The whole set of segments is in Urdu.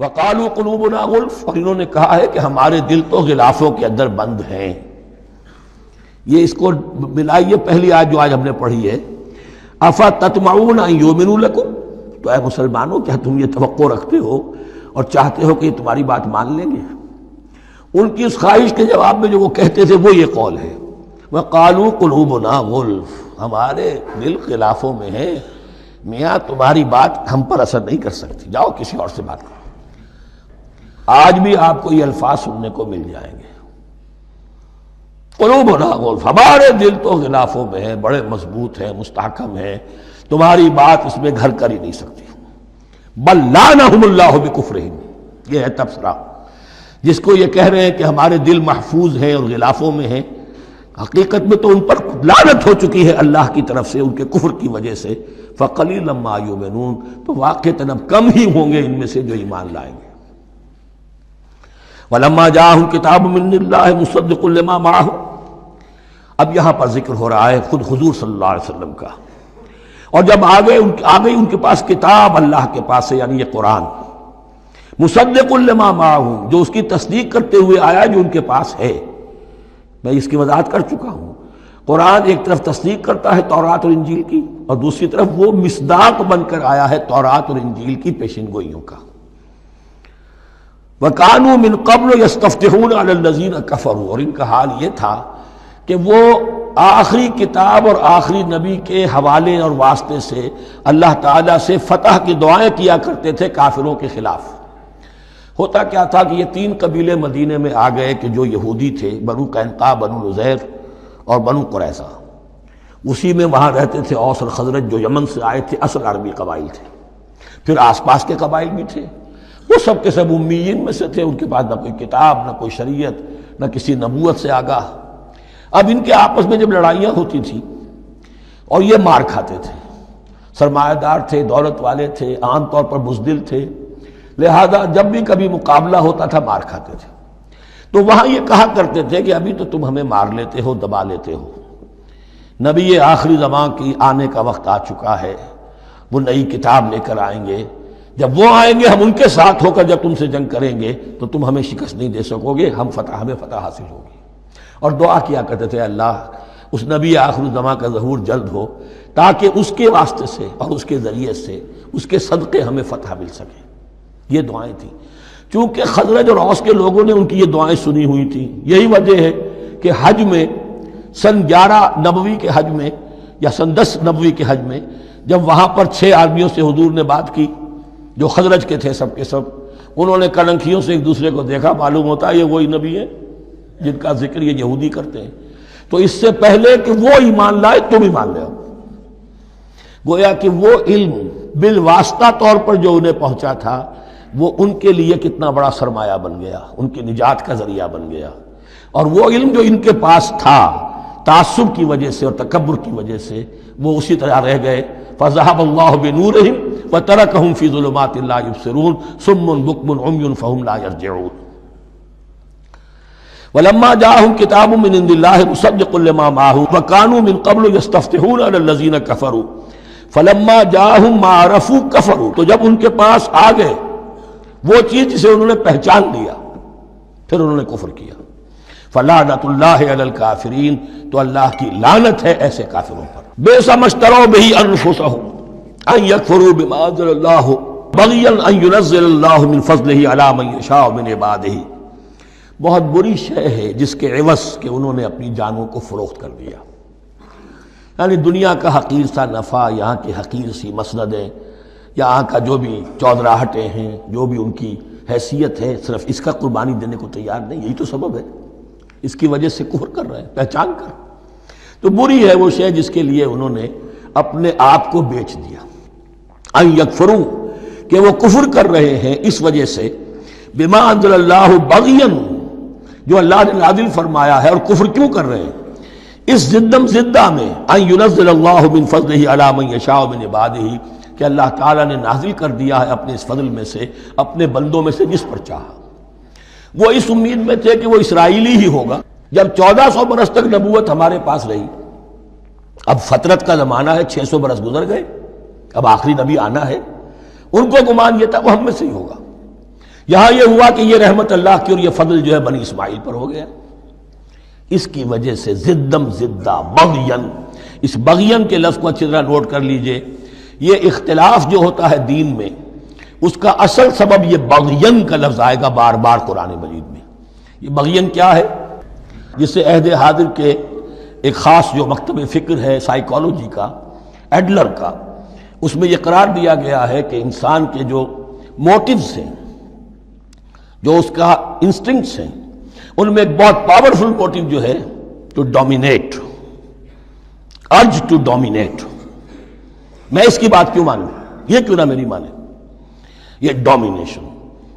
وقالوا قلوبنا غلف، اور انہوں نے کہا ہے کہ ہمارے دل تو غلافوں کے اندر بند ہیں۔ یہ اس کو ملائیے پہلی آیت جو آج ہم نے پڑھی ہے، افتطمعون ان یؤمنوا لکم، تو اے مسلمانوں کیا تم یہ توقع رکھتے ہو اور چاہتے ہو کہ یہ تمہاری بات مان لیں گے؟ ان کی اس خواہش کے جواب میں جو وہ کہتے تھے وہ یہ قول ہے، وقالوا قلوبنا غلف، ہمارے دل غلافوں میں ہیں، میاں تمہاری بات ہم پر اثر نہیں کر سکتی، جاؤ کسی اور سے بات کرو۔ آج بھی آپ کو یہ الفاظ سننے کو مل جائیں گے، قلوبنا غلف، ہمارے دل تو غلافوں میں ہیں، بڑے مضبوط ہیں، مستحکم ہیں، تمہاری بات اس میں گھر کر ہی نہیں سکتی۔ بل لعنہم اللہ بکفرہم، یہ ہے تبصرہ۔ جس کو یہ کہہ رہے ہیں کہ ہمارے دل محفوظ ہیں اور غلافوں میں ہیں، حقیقت میں تو ان پر لعنت ہو چکی ہے اللہ کی طرف سے ان کے کفر کی وجہ سے۔ فقلیلا ما یؤمنون، تو واقعتاً اب کم ہی ہوں گے ان میں سے جو ایمان لائیں گے۔ وَلَمَّا جَاءَهُمْ كِتَابٌ مِّنْ اللَّهِ مُصَدِّقٌ لِّمَا مَعَهُمْ، اب یہاں پر ذکر ہو رہا ہے خود حضور صلی اللہ علیہ وسلم کا، اور جب آ گئی ان کے پاس کتاب اللہ کے پاس سے، یعنی یہ قرآن، مصدق لما معہم، جو اس کی تصدیق کرتے ہوئے آیا جو ان کے پاس ہے۔ میں اس کی وضاحت کر چکا ہوں، قرآن ایک طرف تصدیق کرتا ہے تورات اور انجیل کی، اور دوسری طرف وہ مصداق بن کر آیا ہے تورات اور انجیل کی پیشن گوئیوں کا۔ وَكَانُوا مِن قَبْلُ يَسْتَفْتِحُونَ عَلَى الَّذِينَ كَفَرُوا، اور ان کا حال یہ تھا کہ وہ آخری کتاب اور آخری نبی کے حوالے اور واسطے سے اللہ تعالیٰ سے فتح کی دعائیں کیا کرتے تھے کافروں کے خلاف۔ ہوتا کیا تھا کہ یہ تین قبیلے مدینے میں آ گئے کہ جو یہودی تھے، بنو قینقاع، بنو نذیر اور بنو قریظہ، اسی میں وہاں رہتے تھے اوس اور خزرج جو یمن سے آئے تھے، اصل عربی قبائل تھے، پھر آس پاس کے قبائل بھی تھے، وہ سب کے سب امیین میں سے تھے، ان کے پاس نہ کوئی کتاب، نہ کوئی شریعت، نہ کسی نبوت سے آگاہ۔ اب ان کے آپس میں جب لڑائیاں ہوتی تھیں اور یہ مار کھاتے تھے، سرمایہ دار تھے، دولت والے تھے، عام طور پر بزدل تھے، لہذا جب بھی کبھی مقابلہ ہوتا تھا مار کھاتے تھے، تو وہاں یہ کہا کرتے تھے کہ ابھی تو تم ہمیں مار لیتے ہو، دبا لیتے ہو، نبی آخری زمان کی آنے کا وقت آ چکا ہے، وہ نئی کتاب لے کر آئیں گے، جب وہ آئیں گے ہم ان کے ساتھ ہو کر جب تم سے جنگ کریں گے تو تم ہمیں شکست نہیں دے سکو گے، ہمیں فتح حاصل ہوگی۔ اور دعا کیا کرتے تھے اللہ اس نبی آخر الزماں کا ظہور جلد ہو تاکہ اس کے واسطے سے اور اس کے ذریعے سے اس کے صدقے ہمیں فتح مل سکے۔ یہ دعائیں تھیں، چونکہ خزرج اور اوس کے لوگوں نے ان کی یہ دعائیں سنی ہوئی تھیں۔ یہی وجہ ہے کہ حج میں سن 11 نبوی کے حج میں یا سن 10 نبوی کے حج میں جب وہاں پر 6 آدمیوں سے حضور نے بات کی جو خزرج کے تھے، سب کے سب انہوں نے کلنکھیوں سے ایک دوسرے کو دیکھا، معلوم ہوتا ہے یہ وہی نبی ہے جن کا ذکر یہ یہودی کرتے ہیں، تو اس سے پہلے کہ وہ ایمان لائے تم ایمان لے آؤ۔ گویا کہ وہ علم بالواسطہ طور پر جو انہیں پہنچا تھا وہ ان کے لیے کتنا بڑا سرمایہ بن گیا، ان کی نجات کا ذریعہ بن گیا، اور وہ علم جو ان کے پاس تھا تعصب کی وجہ سے اور تکبر کی وجہ سے وہ اسی طرح رہ گئے۔ فَذَهَبَ اللَّهُ بِنُورِهِمْ وَتَرَكَهُمْ فِي ظُلُمَاتٍ لَا يُبْصِرُونَ صُمٌّ بُكْمٌ عُمْيٌ فَهُمْ لَا يَرْجِعُونَ۔ وَلَمَّا جَاءَهُمْ كِتَابٌ مِّنْ عِندِ اللَّهِ مُصَدِّقٌ لِّمَا مَعَهُمْ وَكَانُوا مِن قَبْلُ يَسْتَفْتِحُونَ عَلَى الَّذِينَ كَفَرُوا فَلَمَّا جَاءَهُم مَّا عَرَفُوا كَفَرُوا، تو جب ان کے پاس آ گئے وہ چیز جسے انہوں نے پہچان لیا پھر انہوں نے کفر کیا۔ فَلَعْنَةُ اللَّهِ عَلَى الْكَافِرِينَ، تو اللہ کی لعنت ہے ایسے کافروں پر۔ بئس ما اشتروا به أنفسهم أن يكفروا بما أنزل الله بغيا أن ينزل الله من فضله على من يشاء من عباده، بہت بری شے ہے جس کے عوض کہ انہوں نے اپنی جانوں کو فروخت کر دیا، یعنی دنیا کا حقیر سا نفع، یہاں کی حقیر سی مسندیں، یہاں کا جو بھی چودراہٹیں ہیں، جو بھی ان کی حیثیت ہے، صرف اس کا قربانی دینے کو تیار نہیں، یہی تو سبب ہے، اس کی وجہ سے کفر کر رہے ہیں پہچان کر۔ تو بری ہے وہ شے جس کے لیے انہوں نے اپنے آپ کو بیچ دیا۔ ان یکفروا، کہ وہ کفر کر رہے ہیں اس وجہ سے، بما انزل اللہ بغیا، جو اللہ نے نازل فرمایا ہے، اور کفر کیوں کر رہے ہیں اس زدہ میں، ان ینزل اللہ من فضلہ علی من یشاء من عبادہ، کہ اللہ تعالیٰ نے نازل کر دیا ہے اپنے اس فضل میں سے اپنے بندوں میں سے جس پر چاہا۔ وہ اس امید میں تھے کہ وہ اسرائیلی ہی ہوگا۔ جب 1400 برس تک نبوت ہمارے پاس رہی، اب فترت کا زمانہ ہے، 600 برس گزر گئے، اب آخری نبی آنا ہے، ان کو گمان یہ تھا وہ ہم میں سے ہی ہوگا۔ یہاں یہ ہوا کہ یہ رحمت اللہ کی اور یہ فضل جو ہے بنی اسماعیل پر ہو گیا. اس کی وجہ سے زدم زدہ بغین، اس بغین کے لفظ کو اچھی طرح نوٹ کر لیجئے. یہ اختلاف جو ہوتا ہے دین میں، اس کا اصل سبب یہ بغین کا لفظ آئے گا بار بار قرآن مجید میں. یہ بغین کیا ہے؟ جس سے عہد حاضر کے ایک خاص جو مکتب فکر ہے سائیکالوجی کا، ایڈلر کا، اس میں یہ قرار دیا گیا ہے کہ انسان کے جو موٹیوز ہیں، جو اس کا انسٹنکٹس ہیں، ان میں ایک بہت پاورفل موٹیو جو ہے to dominate, urge to dominate. میں اس کی بات کیوں مانوں، یہ کیوں نہ میری مانے، یہ ڈومینیشن.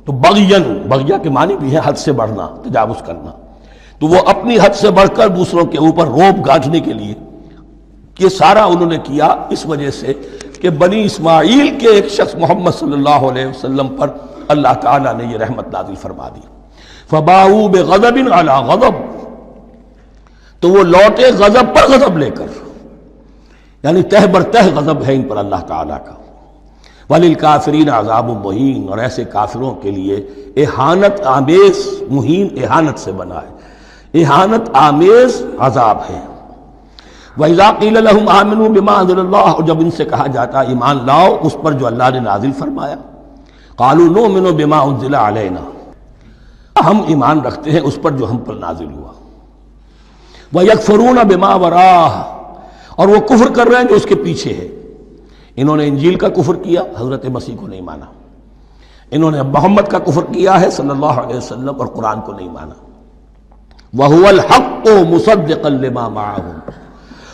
تو بغین، بغیہ کے معنی بھی ہے حد سے بڑھنا، تجاوز کرنا. تو وہ اپنی حد سے بڑھ کر دوسروں کے اوپر روب گانٹھنے کے لیے یہ سارا انہوں نے کیا، اس وجہ سے کہ بنی اسماعیل کے ایک شخص محمد صلی اللہ علیہ وسلم پر اللہ تعالیٰ نے یہ رحمت نازل فرما دی. فباؤوا بغضب علی غضب، تو وہ لوٹے غضب پر غضب لے کر، یعنی تہ بر تہ غضب ہے ان پر اللہ تعالیٰ کا. وَلِلْكَافِرِينَ عَذَابٌ مُّهِينٌ، اور ایسے کافروں کے لیے اہانت آمیز، مہین اہانت سے بنا ہے، اہانت آمیز عذاب ہے. وَإِذَا قِيلَ لَهُمْ آمِنُوا بِمَا أَنزَلَ اللَّهُ، اور جب ان سے کہا جاتا ایمان لاؤ اس پر جو اللہ نے نازل فرمایا، قَالُوا نُؤْمِنُ بِمَا أُنزِلَ عَلَيْنَا، ہم ایمان رکھتے ہیں اس پر جو ہم پر نازل ہوا. وَيَكْفُرُونَ بِمَا وَرَاهُ، اور وہ کفر کر رہے ہیں جو اس کے پیچھے ہے. انہوں نے انجیل کا کفر کیا، حضرت مسیح کو نہیں مانا. انہوں نے محمد کا کفر کیا ہے صلی اللہ علیہ وسلم، اور قرآن کو نہیں مانا. وَهُوَ الْحَقُّ مُصَدِّقًا لِمَا مَعَهُمْ،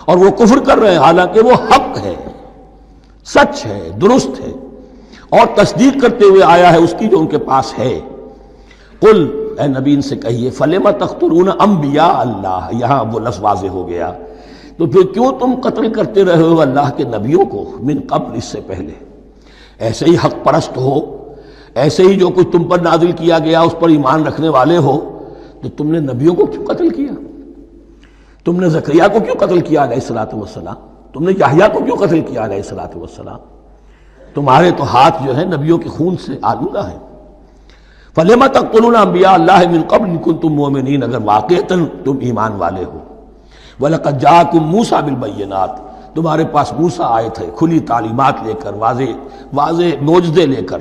اور وہ کفر کر رہے ہیں حالانکہ وہ حق ہے، سچ ہے، درست ہے، اور تصدیق کرتے ہوئے آیا ہے اس کی جو ان کے پاس ہے. قل، اے نبی ان سے کہیے، فَلِمَ تَقْتُلُونَ أَنبِيَاءَ اللَّهِ، یہاں وہ لفظ واضح ہو گیا. تو پھر کیوں تم قتل کرتے رہے ہو اللہ کے نبیوں کو، من قبل، اس سے پہلے. ایسے ہی حق پرست ہو، ایسے ہی جو کچھ تم پر نازل کیا گیا اس پر ایمان رکھنے والے ہو، تو تم نے نبیوں کو کیوں قتل کیا؟ تم نے زکریا کو کیوں قتل کیا علیہ الصلوۃ والسلام؟ تم نے یحییٰ کو کیوں قتل کیا علیہ الصلوۃ والسلام؟ تمہارے تو ہاتھ جو ہے نبیوں کے خون سے آلودہ ہیں. فَلِمَ تَقْتُلُونَ أَنبِيَاءَ اللَّهِ مِن قَبْلِ إِن كُنتُم مُّؤْمِنِينَ، اگر واقعتاً تم ایمان والے ہو. وَلَقَدْ جَاءَكُم مُوسَىٰ بِالْبَيِّنَاتِ، تمہارے پاس موسیٰ آئے تھے کھلی تعلیمات لے کر، واضح معجزے لے کر.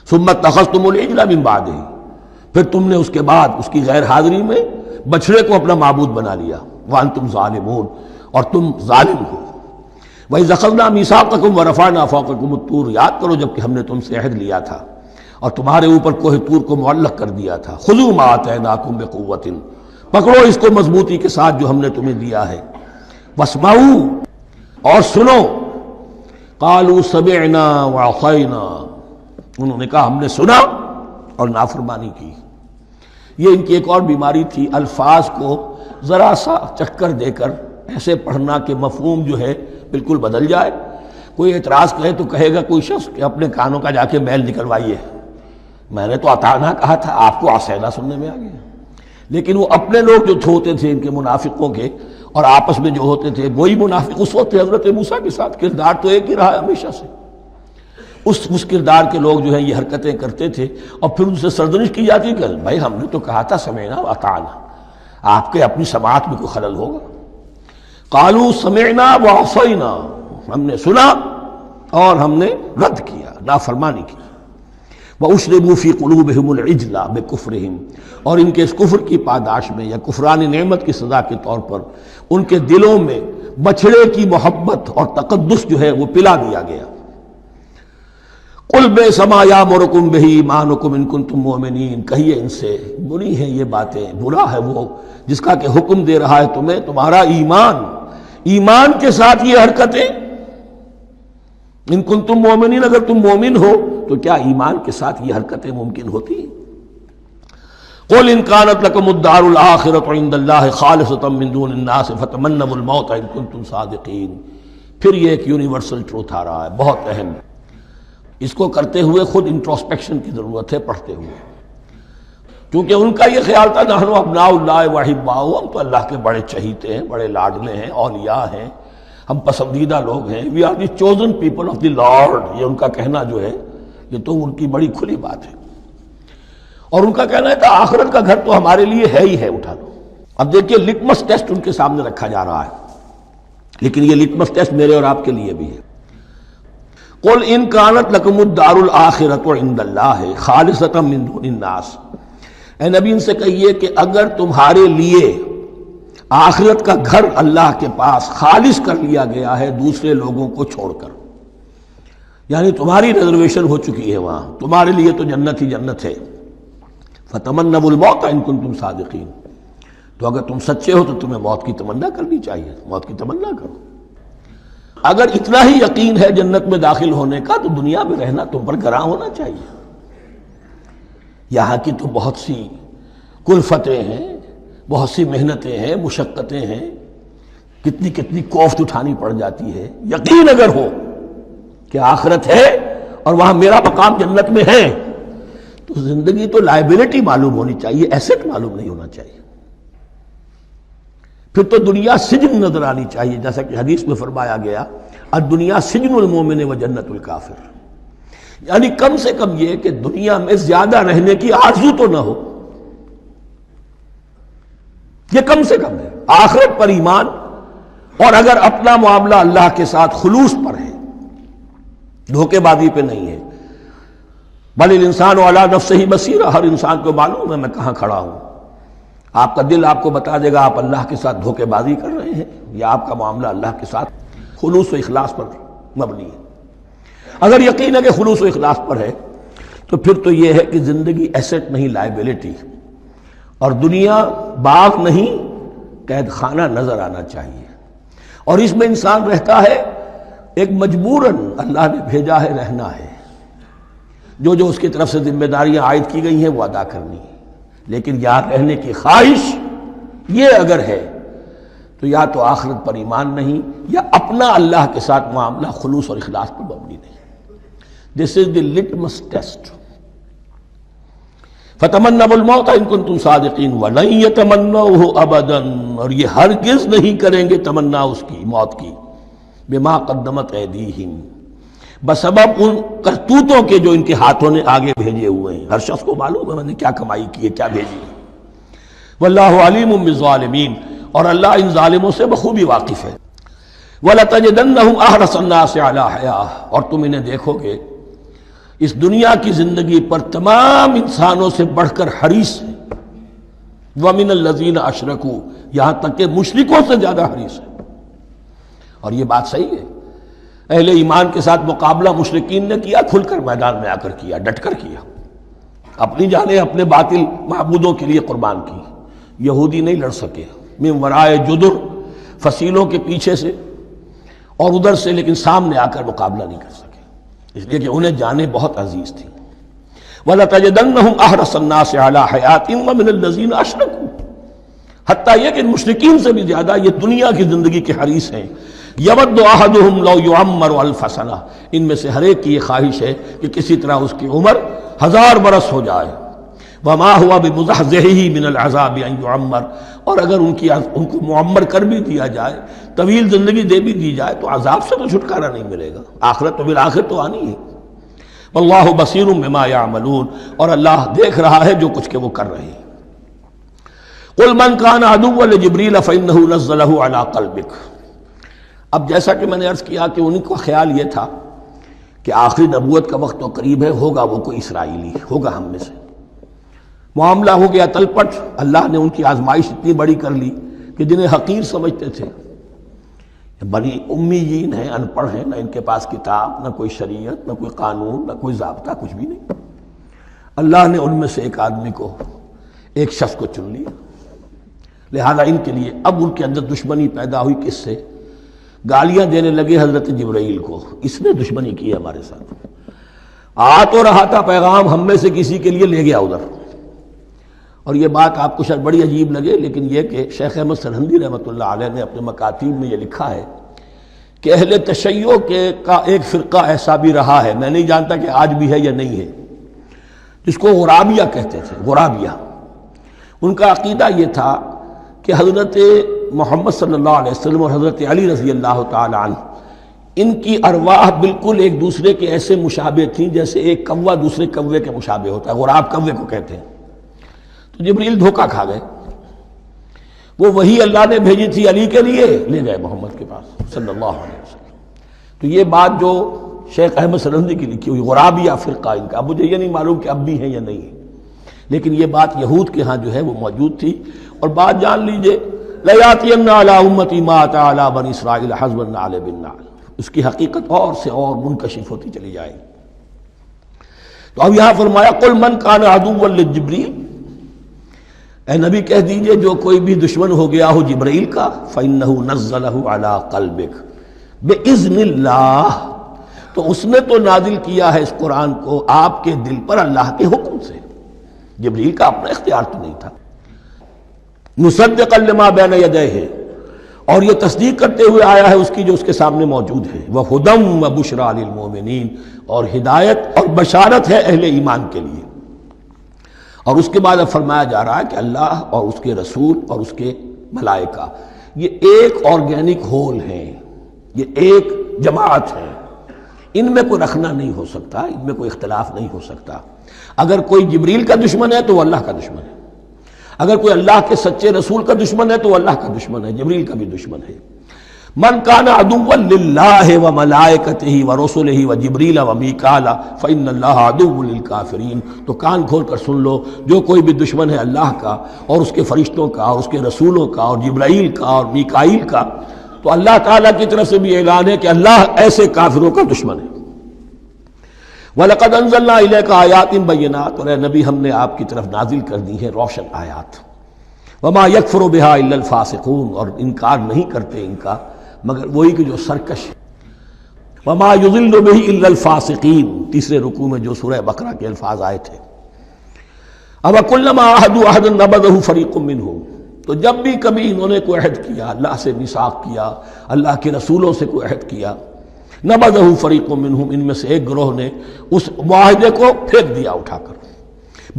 ثُمَّ اتَّخَذْتُمُ الْعِجْلَ مِن بَعْدِهِ، پھر تم نے اس کے بعد اس کی غیر حاضری میں بچڑے کو اپنا معبود بنا لیا. وَأَنْتُمْ ظَالِمُونَ، اور تم ظالم ہو. وَإِذْ أَخَذْنَا مِيثَاقَكُمْ وَرَفَعْنَا فَوْقَكُمُ الطُّورَ، یاد کرو جب کہ ہم نے تم سے عہد لیا تھا اور تمہارے اوپر کوہ طور کو معلق کر دیا تھا. خُذُوا مَا آتَيْنَاكُمْ بِقُوَّةٍ، پکڑو اس کو مضبوطی کے ساتھ جو ہم نے تمہیں دیا ہے. وَاسْمَعُوا، اور سنو. قَالُوا سَمِعْنَا وَعَصَيْنَا، انہوں نے کہا ہم نے سنا اور نافرمانی کی. یہ ان کی ایک اور بیماری تھی، الفاظ کو ذرا سا چکر دے کر ایسے پڑھنا کہ مفہوم جو ہے بالکل بدل جائے. کوئی اعتراض کہے تو کہے گا کوئی شخص کہ اپنے کانوں کا جا کے میل نکلوائیے، میں نے تو اطعنا کہا تھا، آپ کو عصینا سننے میں آ گیا. لیکن وہ اپنے لوگ جو ہوتے تھے ان کے منافقوں کے، اور آپس میں جو ہوتے تھے وہی منافق اس وقت حضرت موسیٰ کے ساتھ کردار تو ایک ہی رہا ہے ہمیشہ سے. اس کردار کے لوگ جو ہیں یہ حرکتیں کرتے تھے، اور پھر ان سے سرزنش کی جاتی کہ بھائی ہم نے تو کہا تھا سمعنا واطعنا، آپ کے اپنی سماعت میں کوئی خلل ہوگا. قالوا سمعنا وعصینا، ہم نے سنا اور ہم نے رد کیا، نافرمانی کی. وَأُشْرِبُوا فِي قُلُوبِهِمُ الْعِجْلَ بِكُفْرِهِمْ، اور ان کے اس کفر کی پاداش میں یا کفران نعمت کی سزا کے طور پر ان کے دلوں میں بچھڑے کی محبت اور تقدس جو ہے وہ پلا دیا گیا. قُلْ بِئْسَ مَا يَأْمُرُكُمْ بِهِ إِيمَانُكُمْ إِن كُنتُم مُّؤْمِنِينَ، کہیے ان سے بری ہیں یہ باتیں، برا ہے وہ جس کا کہ حکم دے رہا ہے تمہیں تمہارا ایمان کے ساتھ یہ حرکتیں. ان کنتم مومنین، اگر تم مومن ہو تو کیا ایمان کے ساتھ یہ حرکتیں ممکن ہوتی ہیں؟ قل ان كانت لكم الدار الآخرة عند الله خالصة من دون الناس فتمنوا الموت ان كنتم صادقین. پھر یہ ایک یونیورسل ٹروتھ آ رہا ہے بہت اہم، اس کو کرتے ہوئے خود انٹروسپیکشن کی ضرورت ہے پڑھتے ہوئے، کیونکہ ان کا یہ خیال تھا نحن ابناء اللہ واحباؤہ، ہم تو اللہ کے بڑے چہیتے ہیں، بڑے لاڈلے ہیں، اولیاء ہیں، ہم پسندیدہ لوگ ہیں. We are the chosen people of the lord, یہ ان کا کہنا جو ہے یہ تو ان کی بڑی کھلی بات ہے. اور ان کا کہنا ہے کہ آخرت کا گھر تو ہمارے لیے ہے ہی ہے، اٹھا لو۔ اب دیکھیے لٹمس ٹیسٹ ان کے سامنے رکھا جا رہا ہے، لیکن یہ لٹمس ٹیسٹ میرے اور آپ کے لیے بھی ہے۔ قل ان کانت لکم الدار الآخرۃ عند اللہ خالصۃ من دون الناس، اے نبی ان سے کہیے کہ اگر تمہارے لیے آخرت کا گھر اللہ کے پاس خالص کر لیا گیا ہے دوسرے لوگوں کو چھوڑ کر، یعنی تمہاری ریزرویشن ہو چکی ہے وہاں، تمہارے لیے تو جنت ہی جنت ہے، فتمنوا الموت ان کنتم صادقین، تو اگر تم سچے ہو تو تمہیں موت کی تمنا کرنی چاہیے، موت کی تمنا کرو۔ اگر اتنا ہی یقین ہے جنت میں داخل ہونے کا تو دنیا میں رہنا تم پر گراں ہونا چاہیے۔ یہاں کی تو بہت سی کلفتیں ہیں، بہت سی محنتیں ہیں، مشقتیں ہیں، کتنی کتنی کوفت اٹھانی پڑ جاتی ہے۔ یقین اگر ہو کہ آخرت ہے اور وہاں میرا مقام جنت میں ہے تو زندگی تو لائبلٹی معلوم ہونی چاہیے، ایسٹ معلوم نہیں ہونا چاہیے۔ پھر تو دنیا سجن نظر آنی چاہیے، جیسا کہ حدیث میں فرمایا گیا الدنیا سجن المومن و جنت الکافر، یعنی کم سے کم یہ کہ دنیا میں زیادہ رہنے کی آرزو تو نہ ہو، یہ کم سے کم ہے۔ آخرت پر ایمان، اور اگر اپنا معاملہ اللہ کے ساتھ خلوص پر ہے، دھوکے بازی پہ نہیں ہے، بل الانسان علی نفسہ بصیرہ، ہر انسان کو معلوم ہے میں کہاں کھڑا ہوں۔ آپ کا دل آپ کو بتا دے گا آپ اللہ کے ساتھ دھوکے بازی کر رہے ہیں یا آپ کا معاملہ اللہ کے ساتھ خلوص و اخلاص پر مبنی ہے۔ اگر یقین ہے کہ خلوص و اخلاص پر ہے تو پھر تو یہ ہے کہ زندگی ایسٹ نہیں لائبلٹی، اور دنیا باغ نہیں قید خانہ نظر آنا چاہیے، اور اس میں انسان رہتا ہے ایک مجبوراً، اللہ نے بھیجا ہے رہنا ہے، جو اس کی طرف سے ذمہ داریاں عائد کی گئی ہیں وہ ادا کرنی ہے، لیکن یہاں رہنے کی خواہش یہ اگر ہے تو یا تو آخرت پر ایمان نہیں یا اپنا اللہ کے ساتھ معاملہ خلوص اور اخلاص پر مبنی نہیں۔ دس از دی لٹمس ٹیسٹ۔ فتمنوا الموت ان کنتم صادقین ولن یتمنوہ ابدا، اور یہ ہرگز نہیں کریں گے تمنا اس کی، موت کی، بما قدمت ایدیہم، بسبب ان کرتوتوں کے جو ان کے ہاتھوں نے آگے بھیجے ہوئے ہیں۔ ہر شخص کو معلوم ہے میں نے کیا کمائی کی ہے، کیا بھیجی ہے۔ واللہ علیم بالظالمین، اور اللہ ان ظالموں سے بخوبی واقف ہے۔ وَلَتَجِدَنَّهُمْ أَحْرَصَ النَّاسِ عَلَىٰ حَيَاةٍ، اور تم انہیں دیکھو گے اس دنیا کی زندگی پر تمام انسانوں سے بڑھ کر حریص ہے۔ وَمِنَ الَّذِينَ أَشْرَكُوا، یہاں تک کہ مشرکوں سے زیادہ حریص ہے۔ اور یہ بات صحیح ہے، اہل ایمان کے ساتھ مقابلہ مشرکین نے کیا، کھل کر میدان میں آ کر کیا، ڈٹ کر کیا، اپنی جانیں اپنے باطل معبودوں کے لیے قربان کی۔ یہودی نہیں لڑ سکے، من ورائے جدر، فصیلوں کے پیچھے سے اور ادھر سے، لیکن سامنے آ کر مقابلہ نہیں کر سکے، اس لیے کہ انہیں جانیں بہت عزیز تھیں۔ وَلَتَجِدَنَّهُمْ أَحْرَصَ النَّاسِ عَلَىٰ حَيَاةٍ وَمِنَ الَّذِينَ أَشْرَكُوا، حتیٰ یہ کہ مشرکین سے بھی زیادہ یہ دنیا کی زندگی کے حریص ہیں۔ یود احدہم لو یعمر الف سنہ، ان میں سے ہر ایک کی یہ خواہش ہے کہ کسی طرح اس کی عمر 1000 برس ہو جائے۔ وما ہوا بمزحزحہ من العذاب ان یعمر، اور اگر ان کو معمر کر بھی دیا جائے، طویل زندگی دے بھی دی جائے تو عذاب سے تو چھٹکارا نہیں ملے گا، آخرت تو بالآخر تو آنی ہے۔ واللہ بصیر بما یعملون، اور اللہ دیکھ رہا ہے جو کچھ کہ وہ کر رہے ہیں۔ قل من کان عدوا لجبریل فانہ نزلہ علی قلبک، اب جیسا کہ میں نے عرض کیا کہ ان کا خیال یہ تھا کہ آخری نبوت کا وقت تو قریب ہے، ہوگا وہ کوئی اسرائیلی، ہوگا ہم میں سے۔ معاملہ ہو گیا تلپٹ، اللہ نے ان کی آزمائش اتنی بڑی کر لی کہ جنہیں حقیر سمجھتے تھے، بڑی امیین ہیں، ان پڑھ ہیں، نہ ان کے پاس کتاب، نہ کوئی شریعت، نہ کوئی قانون، نہ کوئی ضابطہ، کچھ بھی نہیں، اللہ نے ان میں سے ایک آدمی کو، ایک شخص کو چن لیا۔ لہذا ان کے لیے اب ان کے اندر دشمنی پیدا ہوئی، کس سے؟ گالیاں دینے لگے حضرت جبرائیل کو، اس نے دشمنی کی ہے ہمارے ساتھ، آ تو رہا تھا پیغام ہم میں سے کسی کے لیے، لے گیا ادھر۔ اور یہ بات آپ کو شاید بڑی عجیب لگے، لیکن یہ کہ شیخ احمد سرہندی رحمۃ اللہ علیہ نے اپنے مکاتیب میں یہ لکھا ہے کہ اہل تشیع کا ایک فرقہ ایسا بھی رہا ہے، میں نہیں جانتا کہ آج بھی ہے یا نہیں ہے، جس کو غرابیہ کہتے تھے۔ غرابیہ، ان کا عقیدہ یہ تھا کہ حضرت محمد صلی اللہ علیہ وسلم اور حضرت علی رضی اللہ تعالی عنہ، ان کی ارواح بالکل ایک دوسرے کے ایسے مشابہ تھیں جیسے ایک کوا دوسرے کوے کے مشابہ ہوتا ہے، غراب کوے کو کہتے ہیں۔ تو جبریل دھوکہ کھا گئے. وہ وہی اللہ نے بھیجی تھی علی کے لیے لے گئے محمد کے پاس صلی اللہ علیہ وسلم. تو یہ بات جو شیخ احمد سرہندی کی لکھی ہوئی غرابیہ فرقہ ان کا، مجھے یہ نہیں معلوم کہ اب بھی ہیں یا نہیں ہے، لیکن یہ بات یہود کے ہاں جو ہے وہ موجود تھی. اور بات جان لیجئے لَيَأْتِيَنَّ عَلَىٰ أُمَّتِي مَا أَتَىٰ عَلَىٰ بَنِي إِسْرَائِيلَ حَسْبَ النَّعْلِ بِالنَّعْلِ، اس کی حقیقت اور سے اور منکشف ہوتی چلی جائے گی. تو اب یہاں فرمایا قُلْ مَنْ كَانَ عَدُوًّا لِجِبْرِيلَ، اے نبی کہہ دیجئے جو کوئی بھی دشمن ہو گیا ہو جبرائیل کا، فَإِنَّهُ نَزَّلَهُ عَلَىٰ قَلْبِكَ بِإِذْنِ اللَّهِ، تو اس نے تو نازل کیا ہے اس قرآن کو آپ کے دل پر اللہ کے حکم سے، جبرائیل کا اپنا اختیار تو نہیں تھا. مصدقا لما بین یدیہ، اور یہ تصدیق کرتے ہوئے آیا ہے اس کی جو اس کے سامنے موجود ہے. وہدی وبشریٰ للمؤمنین، اور ہدایت اور بشارت ہے اہل ایمان کے لیے. اور اس کے بعد اب فرمایا جا رہا ہے کہ اللہ اور اس کے رسول اور اس کے ملائکہ یہ ایک آرگینک ہول ہیں، یہ ایک جماعت ہے، ان میں کوئی رکھنا نہیں ہو سکتا، ان میں کوئی اختلاف نہیں ہو سکتا. اگر کوئی جبریل کا دشمن ہے تو وہ اللہ کا دشمن ہے، اگر کوئی اللہ کے سچے رسول کا دشمن ہے تو وہ اللہ کا دشمن ہے، جبریل کا بھی دشمن ہے. من کان عدوا للہ وملائکتہ ورسلہ وجبریل ومیکال فإن اللہ عدو للکافرین. تو کان کھول کر سن لو، جو کوئی بھی دشمن ہے اللہ کا اور اس کے فرشتوں کا اور اس کے رسولوں کا اور جبرائیل کا اور میکائیل کا، تو اللہ تعالیٰ کی طرف سے بھی اعلان ہے کہ اللہ ایسے کافروں کا دشمن ہے. وَلَقَدْ أَنزَلْنَا إِلَيْكَ آيَاتٍ بَيِّنَاتٍ، اور اے نبی ہم نے آپ کی طرف نازل کر دی ہیں روشن آیات. وَمَا يَكْفُرُ بِهَا إِلَّا الْفَاسِقُونَ، اور انکار نہیں کرتے ان کا مگر وہی کہ جو سرکش ہے. وَمَا يُضِلُّ بِهِ إِلَّا الْفَاسِقِينَ، تیسرے رکوع میں جو سورہ بقرہ کے الفاظ آئے تھے. أَوَكُلَّمَا عَاهَدُوا عَهْدًا نَبَذَهُ فَرِيقٌ مِّنْهُمْ، تو جب بھی کبھی انہوں نے کوئی عہد کیا، اللہ سے میثاق کیا، اللہ کے رسولوں سے کوئی عہد کیا، نبذہ فریق منہم، ان میں سے ایک گروہ نے اس معاہدے کو پھینک دیا اٹھا کر.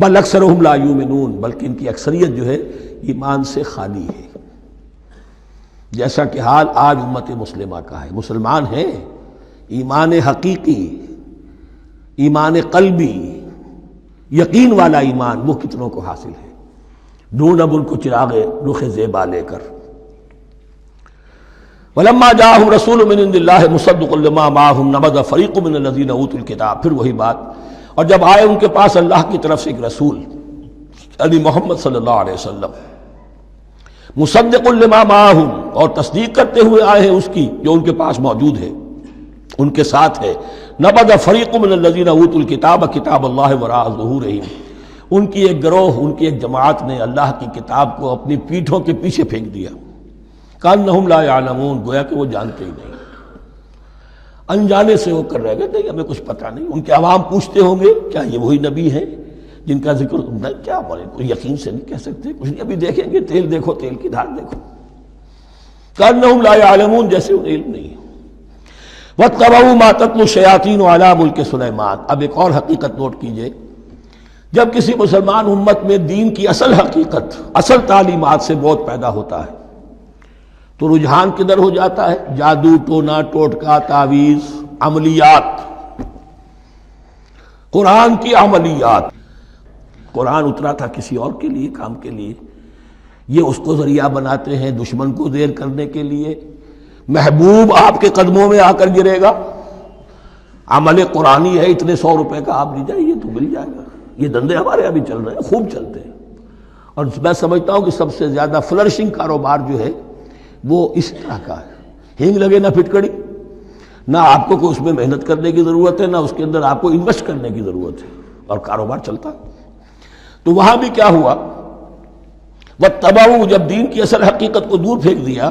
بل اکثرہم لا یؤمنون، بلکہ ان کی اکثریت جو ہے ایمان سے خالی ہے. جیسا کہ حال آج امت مسلمہ کا ہے. مسلمان ہیں، ایمان حقیقی، ایمان قلبی، یقین والا ایمان وہ کتنوں کو حاصل ہے. ڈھونڈ اب ان کو چراغ رخ زیبا لے کر. وَلَمَّا جَاءَهُمْ رَسُولٌ مِّنْ عِندِ اللَّهِ مُصَدِّقٌ لِّمَا مَعَهُمْ نَبَذَ فَرِيقٌ مِّنَ الَّذِينَ أُوتُوا الْكِتَابَ، پھر وہی بات. اور جب آئے ان کے پاس اللہ کی طرف سے ایک رسول یعنی محمد صلی اللہ علیہ وسلم، مصدق لما معہم، اور تصدیق کرتے ہوئے آئے ہیں اس کی جو ان کے پاس موجود ہے، ان کے ساتھ ہے. نبذ فریق من الذین اوتوا الکتاب کتاب اللہ وراء ظہورہم، ان کی ایک گروہ، ان کی ایک جماعت نے اللہ کی کتاب کو اپنی پیٹھوں کے پیچھے پھینک دیا. کانہم لا یعلمون، گویا کہ وہ جانتے ہی نہیں، انجانے سے وہ کر رہے گئے، نہیں ہمیں کچھ پتہ نہیں. ان کے عوام پوچھتے ہوں گے کیا یہ وہی نبی ہیں جن کا ذکر نہیں، کیا بولے، کوئی یقین سے نہیں کہہ سکتے، کچھ نہیں، ابھی دیکھیں گے، تیل دیکھو، تیل کی دھار دیکھو. کانہم لا یعلمون، جیسے انہیں علم نہیں. واتبعوا ما تتلو الشیاطین علی ملک سلیمان. اب ایک اور حقیقت نوٹ کیجئے، جب کسی مسلمان امت میں دین کی اصل حقیقت، اصل تعلیمات سے بہت پیدا ہوتا ہے تو رجحان کدھر ہو جاتا ہے؟ جادو، ٹونا، ٹوٹکا، تعویذ، عملیات. قرآن کی عملیات. قرآن اترا تھا کسی اور کے لیے، کام کے لیے، یہ اس کو ذریعہ بناتے ہیں دشمن کو زیر کرنے کے لیے. محبوب آپ کے قدموں میں آ کر گرے گا، عمل قرآنی ہے، اتنے 100 روپے کا آپ لے جائیے تو مل جائے گا. یہ دندے ہمارے ابھی چل رہے ہیں، خوب چلتے ہیں. اور میں سمجھتا ہوں کہ سب سے زیادہ فلرشنگ کاروبار جو ہے وہ اس طرح کا ہے. ہینگ لگے نہ پھٹکڑی، نہ آپ کو کوئی اس میں محنت کرنے کی ضرورت ہے، نہ اس کے اندر آپ کو انویسٹ کرنے کی ضرورت ہے، اور کاروبار چلتا. تو وہاں بھی کیا ہوا، واتبعوا، جب دین کی اصل حقیقت کو دور پھینک دیا،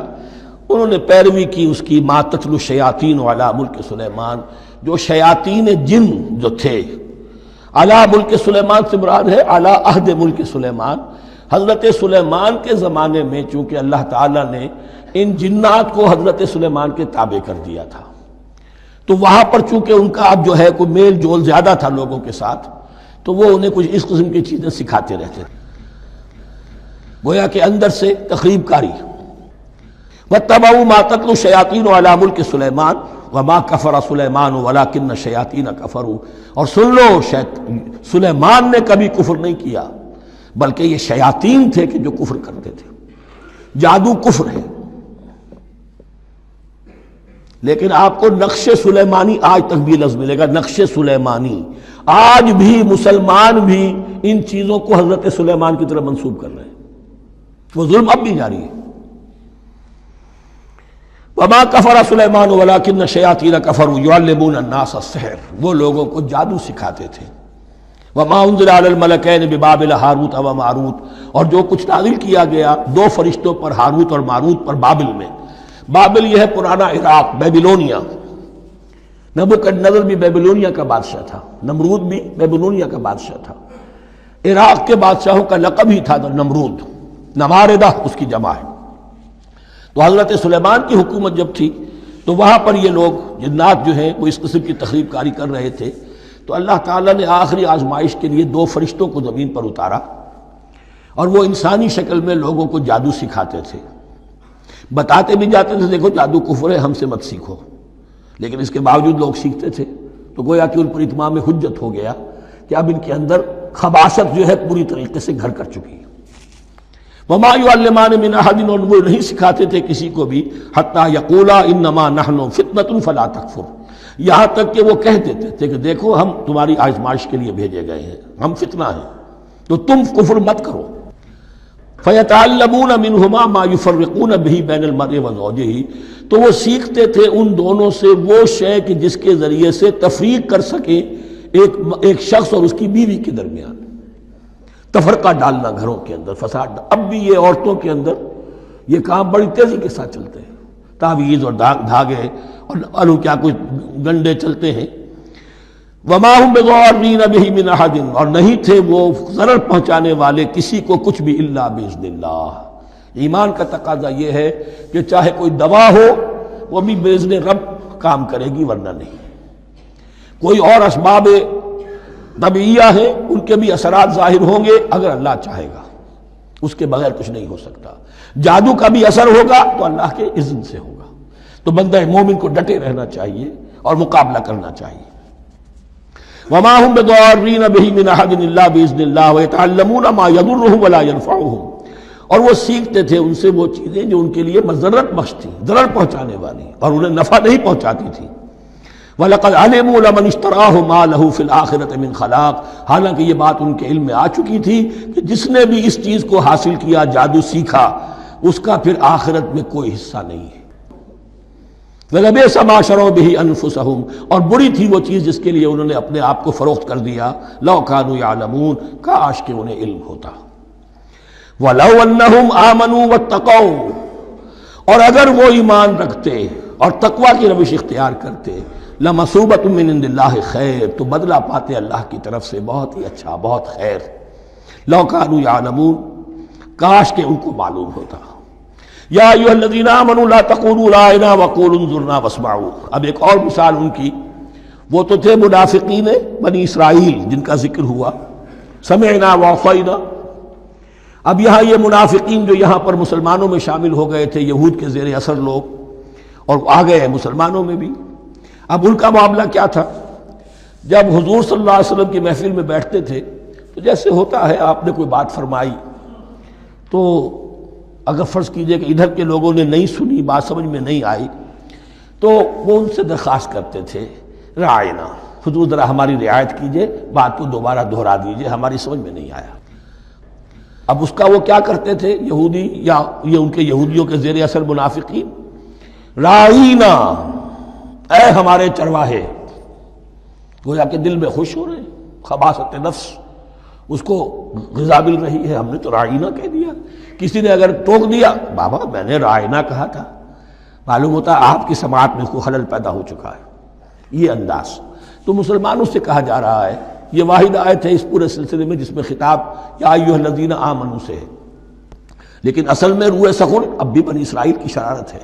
انہوں نے پیروی کی اس کی ما تتلو الشیاطین علی ملک سلیمان، جو شیاطین جن جو تھے. علی ملک سلیمان سے مراد ہے علی عہد ملک سلیمان، حضرت سلیمان کے زمانے میں، چونکہ اللہ تعالیٰ نے ان جنات کو حضرت سلیمان کے تابع کر دیا تھا، تو وہاں پر چونکہ ان کا اب جو ہے کوئی میل جول زیادہ تھا لوگوں کے ساتھ، تو وہ انہیں کچھ اس قسم کی چیزیں سکھاتے رہتے تھے، گویا کہ اندر سے تخریب کاری. واتبعوا ما تتلو الشیاطین علی ملک سلیمان وما کفر سلیمان ولکن الشیاطین کفروا. اور سن لو، سلیمان نے کبھی کفر نہیں کیا بلکہ یہ شیاطین تھے کہ جو کفر کرتے تھے. جادو کفر ہے، لیکن آپ کو نقش سلیمانی آج تک بھی لفظ ملے گا، نقش سلیمانی. آج بھی مسلمان بھی ان چیزوں کو حضرت سلیمان کی طرف منسوب کر رہے ہیں. وہ ظلم اب بھی جاری ہے. وما کفر سلیمان ولکن الشیاطین کفروا یعلمون الناس السحر، وہ لوگوں کو جادو سکھاتے تھے. وما انزل علی الملکین ببابل ہاروت و ماروت، اور جو کچھ نازل کیا گیا دو فرشتوں پر، ہاروت اور ماروت پر، بابل میں. بابل یہ ہے پرانا عراق، بیبلونیا. نبوکدنضر بھی بیبلونیا کا بادشاہ تھا، نمرود بھی بیبلونیا کا بادشاہ تھا. عراق کے بادشاہوں کا لقب ہی تھا نمرود، نماردہ اس کی جمع ہے. تو حضرت سلیمان کی حکومت جب تھی تو وہاں پر یہ لوگ جنات جو ہیں وہ اس قسم کی تخریب کاری کر رہے تھے. تو اللہ تعالیٰ نے آخری آزمائش کے لیے دو فرشتوں کو زمین پر اتارا، اور وہ انسانی شکل میں لوگوں کو جادو سکھاتے تھے. بتاتے بھی جاتے تھے دیکھو جادو کفر ہے، ہم سے مت سیکھو، لیکن اس کے باوجود لوگ سیکھتے تھے. تو گویا کہ ان پر اتمام حجت ہو گیا کہ اب ان کے اندر خباثت جو ہے پوری طریقے سے گھر کر چکی ہے. وما یعلمان من احد، اور وہ نہیں سکھاتے تھے کسی کو بھی، حتی یقولا انما نحن فتنۃ فلا تکفر، یہاں تک کہ وہ کہہ دیتے تھے کہ دیکھو ہم تمہاری آزمائش کے لیے بھیجے گئے ہیں، ہم فتنہ ہیں تو تم کفر مت کرو. فَيَتَعَلَّمُونَ مِنْهُمَا مَا يُفَرِّقُونَ بِهِ بَيْنَ الْمَرْءِ وَزَوْجِهِ، تو وہ سیکھتے تھے ان دونوں سے وہ شے کہ جس کے ذریعے سے تفریق کر سکے ایک شخص اور اس کی بیوی کے درمیان. تفرقہ ڈالنا گھروں کے اندر، فساد. اب بھی یہ عورتوں کے اندر یہ کام بڑی تیزی کے ساتھ چلتے ہیں. تعویذ اور دھاگے اور کیا کچھ گنڈے چلتے ہیں. وما هم بضارین بہ من احد، اور نہیں تھے وہ ضرر پہنچانے والے کسی کو کچھ بھی الا باذن اللہ. ایمان کا تقاضا یہ ہے کہ چاہے کوئی دوا ہو وہ بھی باذن رب کام کرے گی، ورنہ نہیں. کوئی اور اسباب طبیعیہ ہیں ان کے بھی اثرات ظاہر ہوں گے اگر اللہ چاہے گا، اس کے بغیر کچھ نہیں ہو سکتا. جادو کا بھی اثر ہوگا تو اللہ کے اذن سے ہوگا. تو بندہ مومن کو ڈٹے رہنا چاہیے اور مقابلہ کرنا چاہیے. وما هم بضارین بہ من احد الا باذن اللہ ویتعلمون ما یضرهم ولا ينفعهم، اور وہ سیکھتے تھے ان سے وہ چیزیں جو ان کے لیے مضرت بخش تھی، ضرر پہنچانے والی، اور انہیں نفع نہیں پہنچاتی تھی. وَلَقَدْ عَلِمُوا لَمَنِ اشْتَرَاهُ مَا لَهُ فِي الْآخِرَةِ مِنْ خَلَاقٍ، حالانکہ یہ بات ان کے علم میں آ چکی تھی کہ جس نے بھی اس چیز کو حاصل کیا، جادو سیکھا، اس کا پھر آخرت میں کوئی حصہ نہیں ہے. وَلَبِئْسَ مَا شَرَوْا بِهِ أَنفُسَهُمْ، اور بری تھی وہ چیز جس کے لیے انہوں نے اپنے آپ کو فروخت کر دیا. لَوْ كَانُوا يَعْلَمُونَ، کاش کہ انہیں علم ہوتا. وَلَوْ أَنَّهُمْ آمَنُوا وَاتَّقَوْا، اور اگر وہ ایمان رکھتے اور تقوی کی روش اختیار کرتے، لَمَثُوبَةٌ مِّنْ عِندِ اللَّهِ خَيْرٌ، تو بدلہ پاتے اللہ کی طرف سے بہت ہی اچھا، بہت خیر. لَوْ كَانُوا يَعْلَمُونَ، کاش کہ ان کو معلوم ہوتا. یا ایھا الذین آمنوا لا تقولوا رائنا وقولوا انظرنا واسمعوا. اب ایک اور مثال ان کی، وہ تو تھے منافقین بنی اسرائیل جن کا ذکر ہوا، سمعنا وعصینا. اب یہاں یہ منافقین جو یہاں پر مسلمانوں میں شامل ہو گئے تھے، یہود کے زیر اثر لوگ، اور آ گئے ہیں مسلمانوں میں بھی. اب ان کا معاملہ کیا تھا؟ جب حضور صلی اللہ علیہ وسلم کی محفل میں بیٹھتے تھے تو جیسے ہوتا ہے آپ نے کوئی بات فرمائی تو اگر فرض کیجئے کہ ادھر کے لوگوں نے نہیں سنی، بات سمجھ میں نہیں آئی، تو وہ ان سے درخواست کرتے تھے رعاینا، حضور ذرا ہماری رعایت کیجئے، بات کو دوبارہ دہرا دیجئے، ہماری سمجھ میں نہیں آیا. اب اس کا وہ کیا کرتے تھے یہودی یا یہ ان کے یہودیوں کے زیر اثر منافقین؟ رعاینا، اے ہمارے چرواہے. گویا کہ دل میں خوش ہو رہے ہیں، خباثت نفس اس کو غذا مل رہی ہے، ہم نے تو رعاینا کہہ دیا. کسی نے اگر ٹوک دیا، بابا میں نے رعاینا کہا تھا، معلوم ہوتا ہے آپ کی سماعت میں کوئی خلل پیدا ہو چکا ہے. یہ انداز تو مسلمانوں سے کہا جا رہا ہے. یہ واحد آیت ہے اس پورے سلسلے میں جس میں خطاب یا ایھا الذین آمنوا سے ہے، لیکن اصل میں روح سخن اب بھی بنی اسرائیل کی شرارت ہے.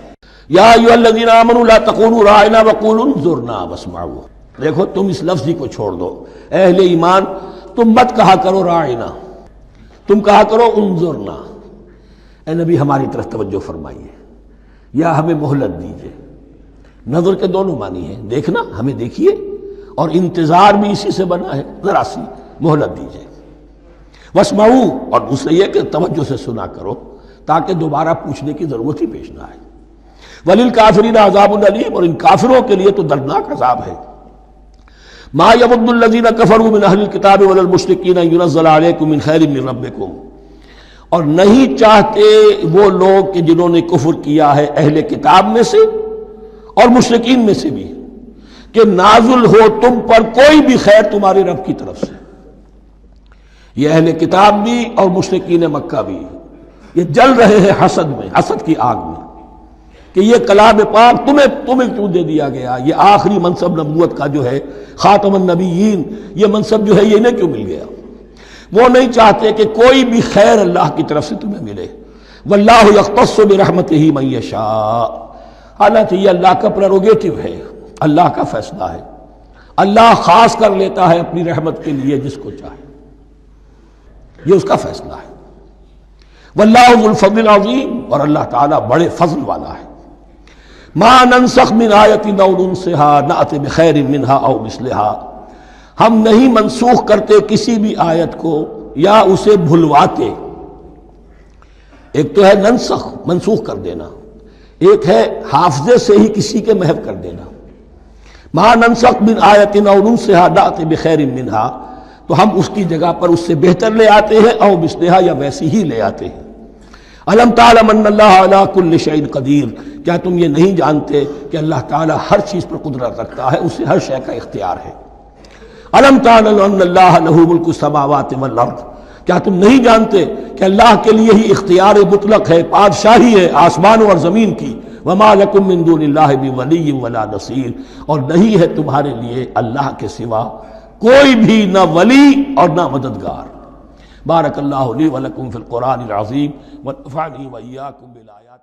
یا ایھا الذین آمنوا لا تقولوا رعاینا وقولوا انظرنا واسمعوا. دیکھو تم اس لفظ کو چھوڑ دو، اے اہل ایمان تم مت کہا کرو رعاینا، تم کہا کرو انظرنا. اے نبی ہماری طرف توجہ فرمائیے یا ہمیں مہلت دیجیے. نظر کے دونوں معنی ہیں، دیکھنا ہمیں دیکھیے، اور انتظار بھی اسی سے بنا ہے، ذرا سی مہلت دیجیے. واسمعوا، اور دوسرے یہ کہ توجہ سے سنا کرو تاکہ دوبارہ پوچھنے کی ضرورت ہی پیش نہ آئے۔ وللکافرین عذاب علیم، اور ان کافروں کے لیے تو دردناک عذاب ہے۔ ما یود الذین کفروا من اہل الکتاب ولا المشرکین ان ینزل علیکم من خیر من ربکم، اور نہیں چاہتے وہ لوگ کہ جنہوں نے کفر کیا ہے اہل کتاب میں سے اور مشرکین میں سے بھی، کہ نازل ہو تم پر کوئی بھی خیر تمہارے رب کی طرف سے۔ یہ اہل کتاب بھی اور مشرکین مکہ بھی یہ جل رہے ہیں حسد میں، حسد کی آگ میں، کہ یہ کلام پاک تمہیں کیوں دے دیا گیا، یہ آخری منصب نبوت کا جو ہے خاتم النبیین، یہ منصب جو ہے یہ انہیں کیوں مل گیا۔ وہ نہیں چاہتے کہ کوئی بھی خیر اللہ کی طرف سے تمہیں ملے۔ واللہ یختص برحمتہ من یشاء، حالانکہ یہ اللہ کا پریروگیٹو ہے، اللہ کا فیصلہ ہے، اللہ خاص کر لیتا ہے اپنی رحمت کے لیے جس کو چاہے، یہ اس کا فیصلہ ہے۔ واللہ ذو الفضل العظیم، اور اللہ تعالیٰ بڑے فضل والا ہے۔ ما ننسخ من آیت او ننسها نأت بخیر منها او مثلها، ہم نہیں منسوخ کرتے کسی بھی آیت کو یا اسے بھلواتے۔ ایک تو ہے ننسخ، منسوخ کر دینا، ایک ہے حافظے سے ہی کسی کے محو کر دینا۔ ما ننسخ من آیت او ننسها نأت بخیر منها، تو ہم اس کی جگہ پر اس سے بہتر لے آتے ہیں، او مثلها یا ویسی ہی لے آتے ہیں۔ الم تعلم ان اللہ علی کل شیء قدیر، کیا تم یہ نہیں جانتے کہ اللہ تعالیٰ ہر چیز پر قدرت رکھتا ہے، اسے ہر شے کا اختیار ہے۔ الم تعلم ان اللہ لہ ملک السماوات والارض، کیا تم نہیں جانتے کہ اللہ کے لیے ہی اختیار مطلق ہے، بادشاہی ہے آسمانوں اور زمین کی۔ وما لکم من دون اللہ بولی ولا نصیر، اور نہیں ہے تمہارے لیے اللہ کے سوا کوئی بھی نہ ولی اور نہ مددگار۔ بارک اللہ لی ولکم فی القرآن العظیم ونفعنی وإیاکم بالآیات۔